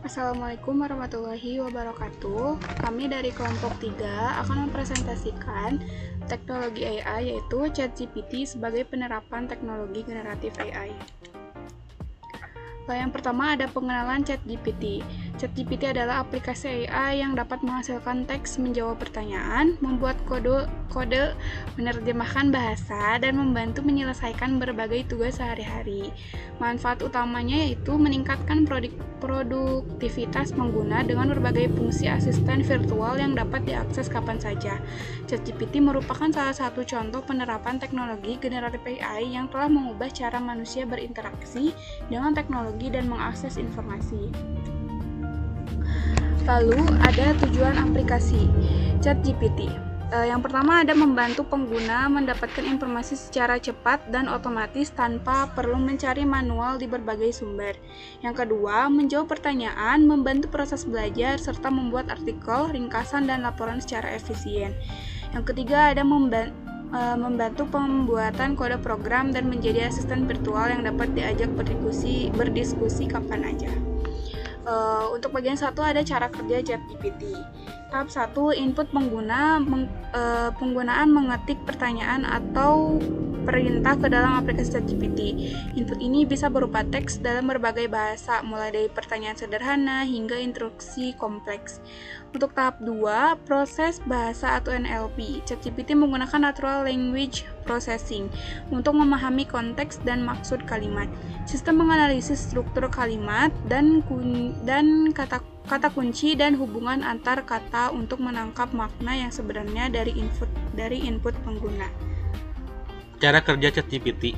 Assalamualaikum warahmatullahi wabarakatuh. Kami dari kelompok 3 akan mempresentasikan teknologi AI, yaitu ChatGPT sebagai penerapan teknologi generatif AI. Yang pertama ada pengenalan ChatGPT. ChatGPT adalah aplikasi AI yang dapat menghasilkan teks, menjawab pertanyaan, membuat kode, menerjemahkan bahasa, dan membantu menyelesaikan berbagai tugas sehari-hari. Manfaat utamanya yaitu meningkatkan produktivitas pengguna dengan berbagai fungsi asisten virtual yang dapat diakses kapan saja. ChatGPT merupakan salah satu contoh penerapan teknologi generatif AI yang telah mengubah cara manusia berinteraksi dengan teknologi dan mengakses informasi. Lalu ada tujuan aplikasi ChatGPT. Yang pertama ada membantu pengguna mendapatkan informasi secara cepat dan otomatis tanpa perlu mencari manual di berbagai sumber. Yang kedua, menjawab pertanyaan, membantu proses belajar, serta membuat artikel, ringkasan, dan laporan secara efisien. Yang ketiga ada membantu pembuatan kode program dan menjadi asisten virtual yang dapat diajak berdiskusi kapan aja. Untuk bagian 1 ada cara kerja ChatGPT. Tahap 1, input pengguna, penggunaan mengetik pertanyaan atau perintah ke dalam aplikasi ChatGPT. Input ini bisa berupa teks dalam berbagai bahasa, mulai dari pertanyaan sederhana hingga instruksi kompleks. Untuk tahap 2, proses bahasa atau NLP. ChatGPT menggunakan Natural Language Processing untuk memahami konteks dan maksud kalimat. Sistem menganalisis struktur kalimat dan kata kunci dan hubungan antar kata untuk menangkap makna yang sebenarnya dari input pengguna. Cara kerja ChatGPT.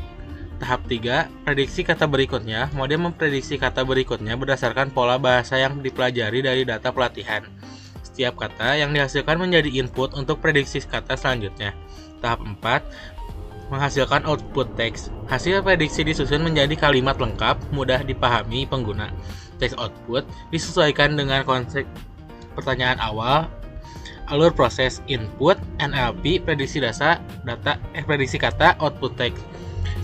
Tahap 3, prediksi kata berikutnya. Model memprediksi kata berikutnya berdasarkan pola bahasa yang dipelajari dari data pelatihan. Setiap kata yang dihasilkan menjadi input untuk prediksi kata selanjutnya. Tahap 4, menghasilkan output teks. Hasil prediksi disusun menjadi kalimat lengkap, mudah dipahami pengguna. Teks output disesuaikan dengan konsep pertanyaan awal. Alur proses input, NLP, prediksi kata, output teks.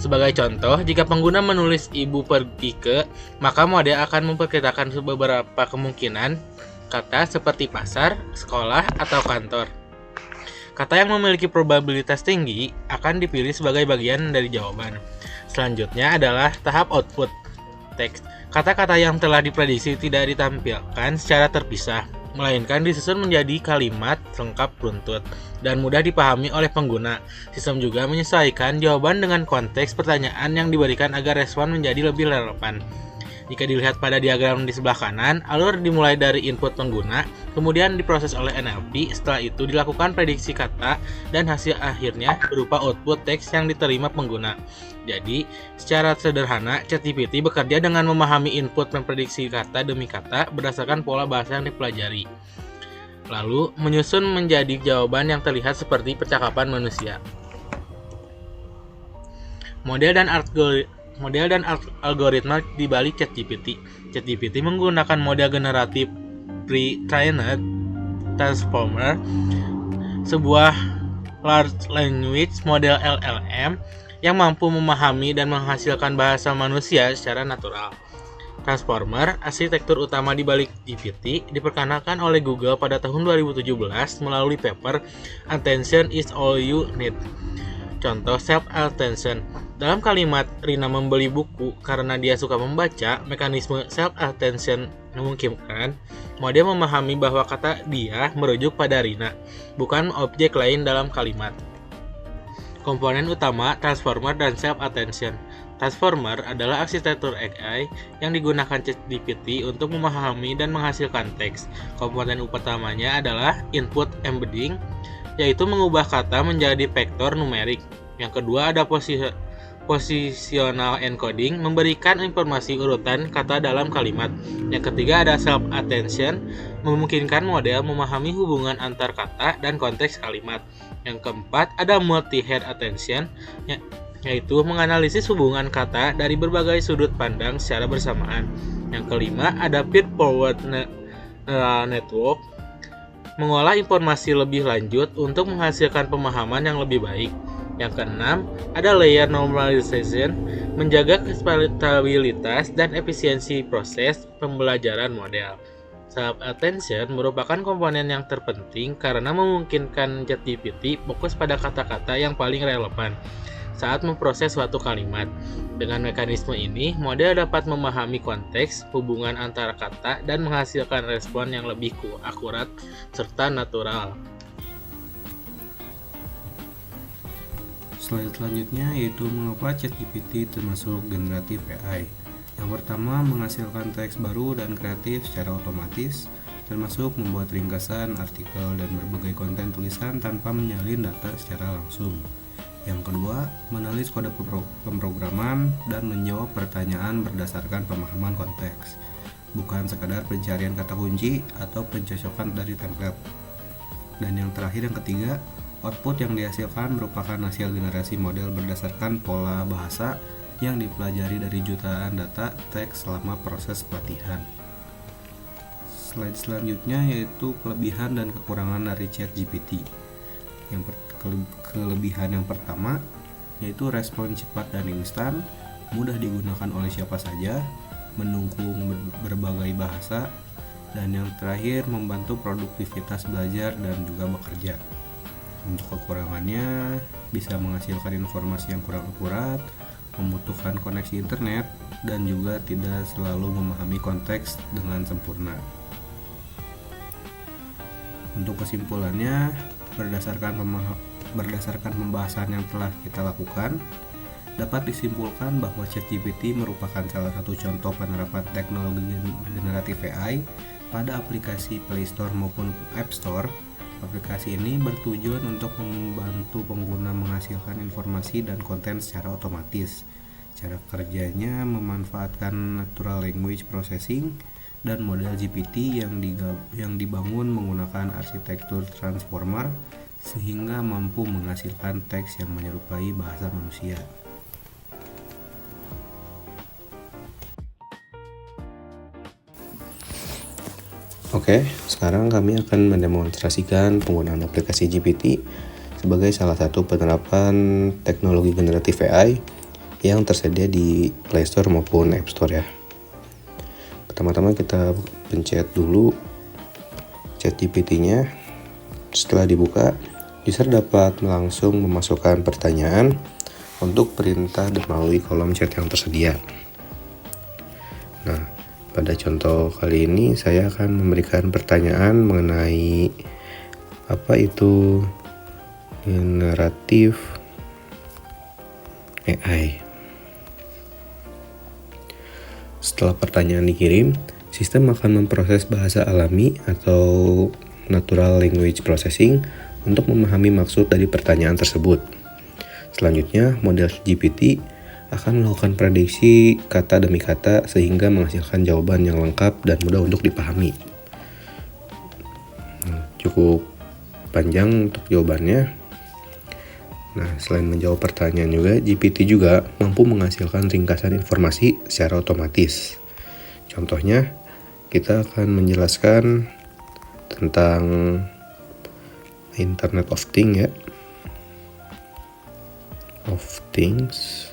Sebagai contoh, jika pengguna menulis ibu pergi ke, maka model akan memperkirakan beberapa kemungkinan kata seperti pasar, sekolah, atau kantor. Kata yang memiliki probabilitas tinggi akan dipilih sebagai bagian dari jawaban. Selanjutnya adalah tahap output teks. Kata-kata yang telah diprediksi tidak ditampilkan secara terpisah, melainkan disusun menjadi kalimat lengkap runtut dan mudah dipahami oleh pengguna. Sistem juga menyesuaikan jawaban dengan konteks pertanyaan yang diberikan agar respon menjadi lebih relevan. Jika dilihat pada diagram di sebelah kanan, alur dimulai dari input pengguna, kemudian diproses oleh NLP, setelah itu dilakukan prediksi kata, dan hasil akhirnya berupa output teks yang diterima pengguna. Jadi, secara sederhana, ChatGPT bekerja dengan memahami input memprediksi kata demi kata berdasarkan pola bahasa yang dipelajari. Lalu, menyusun menjadi jawaban yang terlihat seperti percakapan manusia. Model dan algoritma di balik ChatGPT. ChatGPT menggunakan model generatif pre-trained transformer, sebuah large language model LLM yang mampu memahami dan menghasilkan bahasa manusia secara natural. Transformer, arsitektur utama di balik GPT, diperkenalkan oleh Google pada tahun 2017 melalui paper Attention is all you need. Contoh self-attention. Dalam kalimat Rina membeli buku karena dia suka membaca, mekanisme self-attention memungkinkan model memahami bahwa kata dia merujuk pada Rina, bukan objek lain dalam kalimat. Komponen utama Transformer dan self-attention. Transformer adalah arsitektur AI yang digunakan ChatGPT untuk memahami dan menghasilkan teks. Komponen utamanya adalah input embedding, yaitu mengubah kata menjadi vektor numerik. Yang kedua ada positional encoding, memberikan informasi urutan kata dalam kalimat. Yang ketiga ada self-attention, memungkinkan model memahami hubungan antar kata dan konteks kalimat. Yang keempat ada multi-head attention, yaitu menganalisis hubungan kata dari berbagai sudut pandang secara bersamaan. Yang kelima ada feed-forward neural network, mengolah informasi lebih lanjut untuk menghasilkan pemahaman yang lebih baik. Yang keenam, ada layer normalization, menjaga stabilitas dan efisiensi proses pembelajaran model. Self attention merupakan komponen yang terpenting karena memungkinkan ChatGPT fokus pada kata-kata yang paling relevan saat memproses suatu kalimat. Dengan mekanisme ini, model dapat memahami konteks, hubungan antara kata, dan menghasilkan respon yang lebih akurat serta natural. Slide selanjutnya yaitu mengapa ChatGPT termasuk generatif AI. Yang pertama, menghasilkan teks baru dan kreatif secara otomatis, termasuk membuat ringkasan, artikel, dan berbagai konten tulisan tanpa menyalin data secara langsung. Yang kedua, menulis kode pemrograman dan menjawab pertanyaan berdasarkan pemahaman konteks, bukan sekadar pencarian kata kunci atau pencocokan dari template. Dan yang terakhir, yang ketiga, output yang dihasilkan merupakan hasil generasi model berdasarkan pola bahasa yang dipelajari dari jutaan data teks selama proses pelatihan. Slide selanjutnya yaitu kelebihan dan kekurangan dari ChatGPT. Kelebihan yang pertama yaitu respon cepat dan instan, mudah digunakan oleh siapa saja, mendukung berbagai bahasa, dan yang terakhir membantu produktivitas belajar dan juga bekerja. Untuk kekurangannya, bisa menghasilkan informasi yang kurang akurat, membutuhkan koneksi internet, dan juga tidak selalu memahami konteks dengan sempurna. Untuk kesimpulannya, berdasarkan pembahasan yang telah kita lakukan, dapat disimpulkan bahwa ChatGPT merupakan salah satu contoh penerapan teknologi generatif AI pada aplikasi Play Store maupun App Store. Aplikasi ini bertujuan untuk membantu pengguna menghasilkan informasi dan konten secara otomatis. Cara kerjanya memanfaatkan natural language processing dan model GPT yang dibangun menggunakan arsitektur transformer sehingga mampu menghasilkan teks yang menyerupai bahasa manusia. Oke, sekarang kami akan mendemonstrasikan penggunaan aplikasi GPT sebagai salah satu penerapan teknologi generatif AI yang tersedia di Play Store maupun App Store ya. Pertama-tama kita pencet dulu ChatGPT-nya. Setelah dibuka, user dapat langsung memasukkan pertanyaan untuk perintah melalui kolom chat yang tersedia. Nah, pada contoh kali ini saya akan memberikan pertanyaan mengenai apa itu generatif AI. Setelah pertanyaan dikirim, sistem akan memproses bahasa alami atau natural language processing untuk memahami maksud dari pertanyaan tersebut. Selanjutnya, model GPT akan melakukan prediksi kata demi kata sehingga menghasilkan jawaban yang lengkap dan mudah untuk dipahami. Cukup panjang untuk jawabannya. Nah, selain menjawab pertanyaan juga, GPT juga mampu menghasilkan ringkasan informasi secara otomatis. Contohnya, kita akan menjelaskan tentang Internet of Things ya. Of Things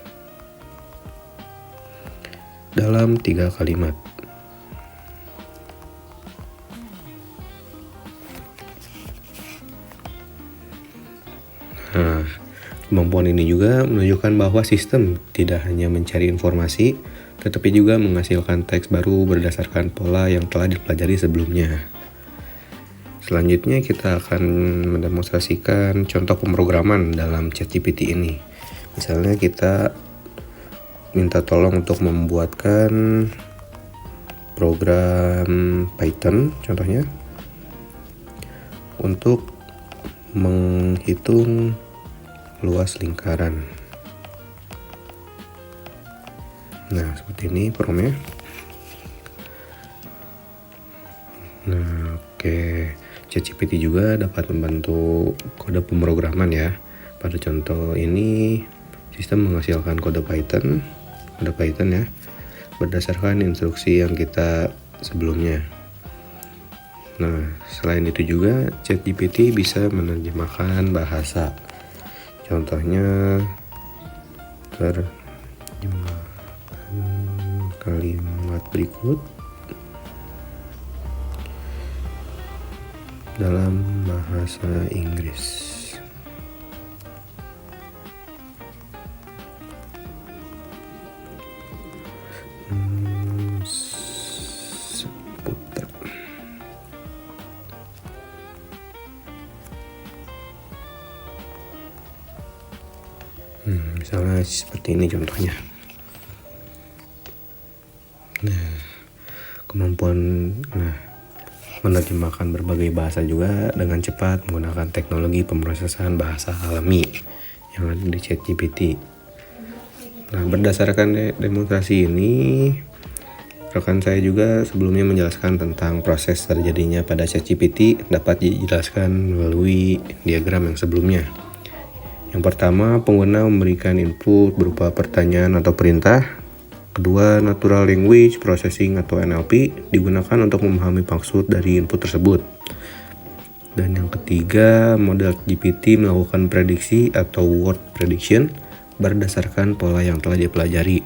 dalam 3 kalimat. Nah, kemampuan ini juga menunjukkan bahwa sistem tidak hanya mencari informasi, tetapi juga menghasilkan teks baru berdasarkan pola yang telah dipelajari sebelumnya. Selanjutnya kita akan mendemonstrasikan contoh pemrograman dalam ChatGPT ini. Misalnya kita minta tolong untuk membuatkan program Python contohnya untuk menghitung luas lingkaran. Nah, seperti ini promnya. Nah, oke. ChatGPT juga dapat membantu kode pemrograman ya. Pada contoh ini sistem menghasilkan kode Python ya berdasarkan instruksi yang kita sebelumnya. Nah, selain itu juga ChatGPT bisa menerjemahkan bahasa. Contohnya terjemahkan kalimat berikut dalam bahasa Inggris. Seputar. Misalnya seperti ini contohnya. Kemampuan menerjemahkan berbagai bahasa juga dengan cepat menggunakan teknologi pemrosesan bahasa alami yang ada di ChatGPT. Berdasarkan demonstrasi ini, rekan saya juga sebelumnya menjelaskan tentang proses terjadinya pada ChatGPT dapat dijelaskan melalui diagram yang sebelumnya. Yang pertama, pengguna memberikan input berupa pertanyaan atau perintah. Kedua, natural language processing atau NLP digunakan untuk memahami maksud dari input tersebut. Dan yang ketiga, model GPT melakukan prediksi atau word prediction berdasarkan pola yang telah dipelajari.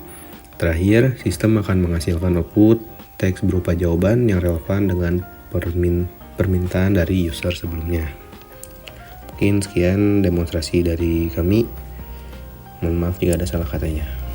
Terakhir, sistem akan menghasilkan output teks berupa jawaban yang relevan dengan permintaan dari user sebelumnya. Mungkin sekian demonstrasi dari kami. Mohon maaf jika ada salah katanya.